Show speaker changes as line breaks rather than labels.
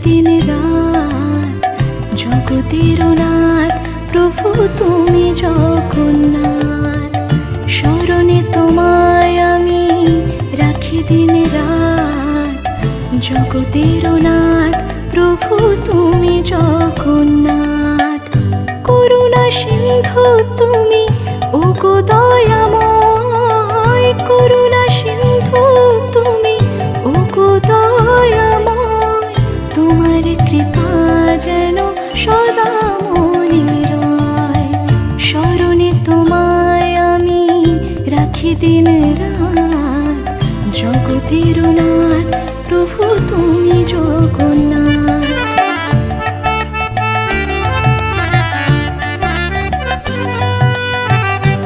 দিন রাত। জগতের নাথ প্রভু তুমি জগন্নাথ, স্মরণে তোমায় আমি রাখি দিন রাত। জগতের নাথ প্রভু তুমি জগন্নাথ, করুণা সিন্ধু তুমি ওগো দয়াময়। করুণা সিন্ধু তুমি ওগো দয়াময়, তোমার কৃপা যেন সদা মনে রয়। স্মরণে তোমায় আমি রাখি দিন রাত। জগতের নাথ